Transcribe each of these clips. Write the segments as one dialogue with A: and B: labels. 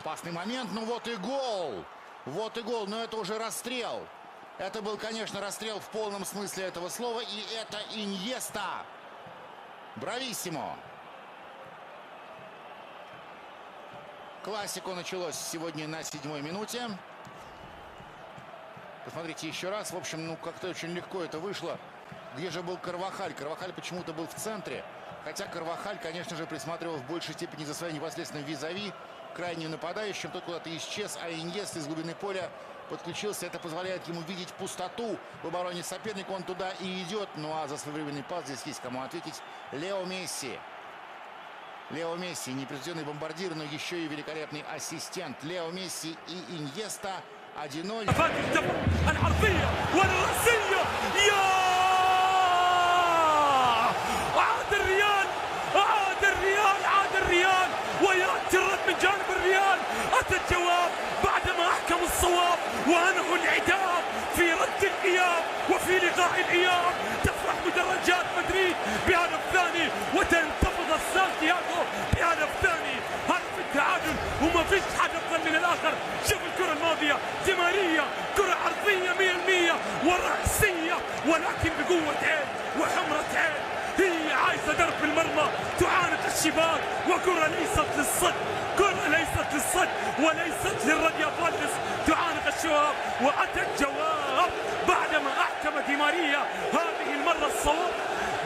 A: Опасный момент, ну вот и гол. Вот и гол, но это уже расстрел. Это был, конечно, расстрел в полном смысле этого слова. И это Иньеста. Брависсимо. Классико началось сегодня на 7-й минуте. Посмотрите еще раз. В общем, ну как-то очень легко это вышло. Где же был Карвахаль? Карвахаль почему-то был в центре. Хотя Карвахаль, конечно же, присматривал в большей степени за своим непосредственным визави, крайним нападающим. Тот куда-то исчез, а Иньеста из глубины поля подключился. Это позволяет ему видеть пустоту в обороне соперника. Он туда и идет. Ну а за своевременный пас здесь есть кому ответить. Лео Месси. Лео Месси, непревзойденный бомбардир, но еще и великолепный ассистент. Лео Месси и Иньеста 1-0.
B: ويأتي الرد من جانب الريال. أتى الجواب بعدما أحكم الصواب وأنهوا العتاب في رد الإياب وفي لقاء الإياب. تفرح مدرجات مدريد بهدف ثاني وتنتفض سانتياغو بهدف ثاني. هدف التعادل وما فيش حد أفضل من الآخر. شوف الكرة الماضية دي ماريا، كرة عرضية 100% ورأسية ولكن بقوة عين وحمرة عين. هي عايزة درب المرمى تعانق الشباك وكرة ليست للصد، كرة ليست للصد وليست للراديا فالدس تعانق الشباك. وأتى الجواب بعدما أحكم دي ماريا هذه المرة الصواب،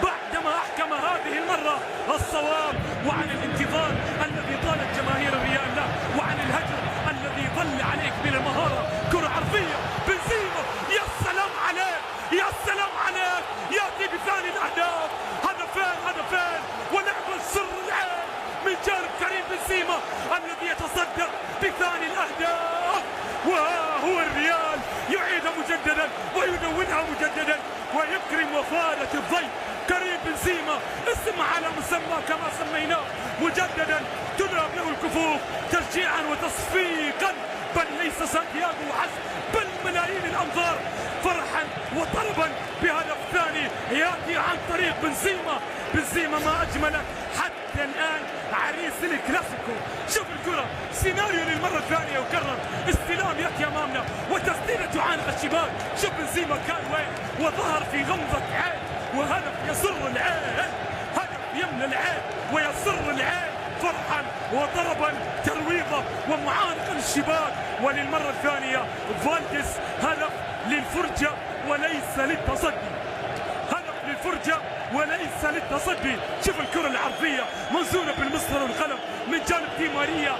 B: بعدما أحكم هذه المرة الصواب. وعن الانتظار الذي طالت جماهير الريال له وعن الهجر الذي ظل عليك من المهارة. كرة عرضية بنزيما، يا سلام عليك يا سلام عليك، يأتي بثاني الأهداف. هدفين ولعب سر العين من جانب كريم بنزيما الذي يتصدر بثاني الأهداف. وها هو الريال يعيد مجددا ويدونها مجددا ويكرم وفادة الضيف كريم بنزيما، اسم على مسمى كما سميناه مجددا. تضرب له الكفوف تشجيعا وتصفيقا، بل ليس سانتياغو وحسب بل ملايين الأنظار فرحا وطربا بهدف ثاني يأتي عن طريق بنزيما ما أجملك حتى الآن عريس الكلاسيكو. شوف الكرة سيناريو للمرة الثانية يكرر، استلام يأتي أمامنا وتسديدة تعانق الشباك. شوف بنزيما كان وين وظهر في غمضة عين وهدف يسر العين، هدف يملى العين ويسر العين فرحا وضربا ترويضا ومعانقا الشباك. وللمرة الثانية فالديس هدف للفرجة وليس للتصدي، هدف للفرجة وليس للتصدي. شوف الكرة العرضية منزولة بالمسطرة والقلم من جانب دي ماريا.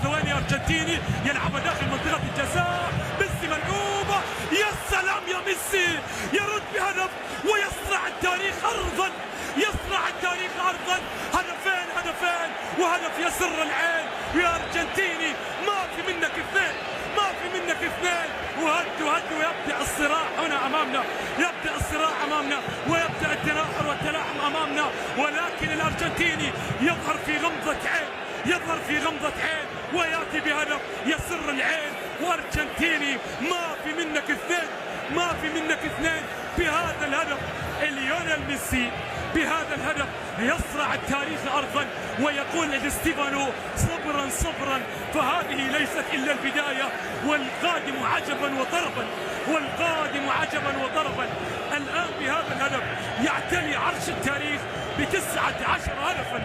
B: ثواني أرجنتيني يلعب داخل منطقة الجزاء. ميسي ملعوبة، يا سلام يا ميسي، يرد بهدف ويصنع التاريخ أرضا، يصنع التاريخ أرضا. هدفين وهدف يسر العين يا أرجنتيني. ما في منك اثنين، ما في منك اثنين. وهد ويبدأ الصراع هنا أمامنا، يبدأ الصراع أمامنا ويبدأ التناحر والتلاحم أمامنا. ولكن الأرجنتيني يظهر في غمضة عين، يظهر في غمضة عين ويأتي بهدف يسر العين. وأرجنتيني ما في منك اثنين، ما في منك اثنين. بهذا الهدف ليونيل ميسي، بهذا الهدف يصنع التاريخ أرضا ويقول لستيفانو صبرا صبرا، فهذه ليست إلا البداية والقادم عجبا وطربا، والقادم عجبا وطربا. الآن بهذا الهدف يعتلي عرش التاريخ ب19 هدفا،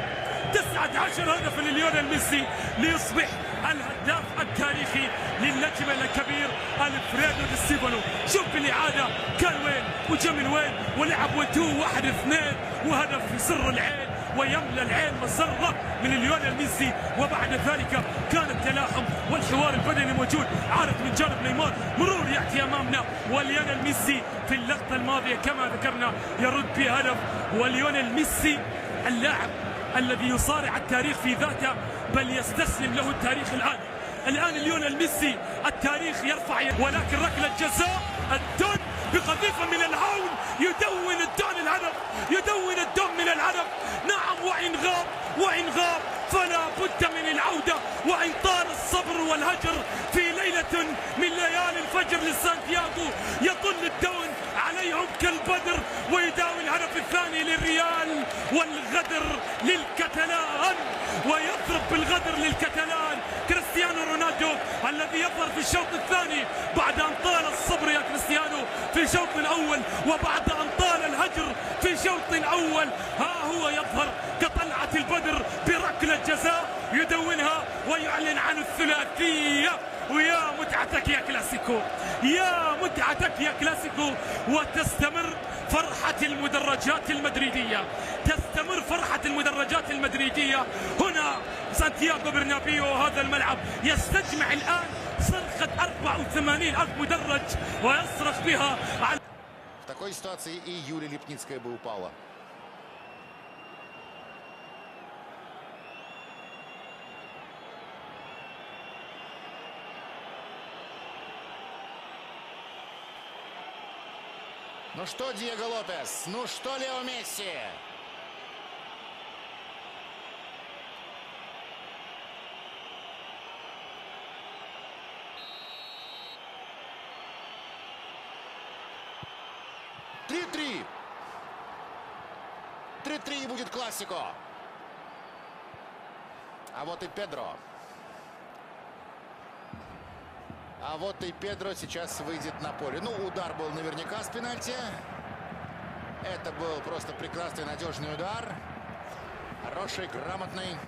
B: 19 هدفا لليونيل ميسي ليصبح الهداف التاريخي للنجم الكبير الفريدو دي ستيفانو. شوف بالإعادة كان وين وجا من وين ولعب 1-2 وهدف في سر العين ويملى العين مسرة من ليونيل ميسي. وبعد ذلك كان التلاحم والحوار البدني موجود. عارض من جانب نيمار، مرور يأتي أمامنا وليونيل ميسي في اللقطة الماضية كما ذكرنا يرد بهدف. وليونيل ميسي اللاعب الذي يصارع التاريخ في ذاته بل يستسلم له التاريخ الآن ليونيل ميسي التاريخ يرفع ولكن ركلة جزاء الدون بقذيفة من الهون يدون الدون الهدف، يدون الدون من الهدف. نعم وإن غاب فلا بد من العودة. وإن طال الصبر والهجر في ليلة من ليالي الفجر لسانتياغو يطل الدون عليهم كالبدر ويداوي الهدف الثاني للريال. والغدر للكتالان ويضرب بالغدر للكتالان كريستيانو رونالدو. الذي يظهر في الشوط الثاني بعد أن طال الصبر يا كريستيانو في الشوط الأول، وبعد أن طال الهجر في الشوط الأول، ها هو يظهر كطلعة البدر بركلة جزاء يدونها ويعلن عن الثلاثية. ويا متعتك يا كلاسيكو، يا متعتك يا كلاسيكو. وتستمر فرحة المدرجات المدريدية، تستمر فرحة المدرجات المدريدية هنا سانتياغو برنابيو. هذا الملعب يستجمع الآن صرخة 84,000 مدرج ويصرخ بها على.
A: В такой ситуации и Юлия Липницкая бы упала. Ну что, Диего Лопес? Ну что, Лео Месси? Три-три. 3-3 и будет классико. А вот и Педро. А вот и Педро сейчас выйдет на поле. Ну, удар был наверняка с пенальти. Это был просто прекрасный, надежный удар. Хороший, грамотный.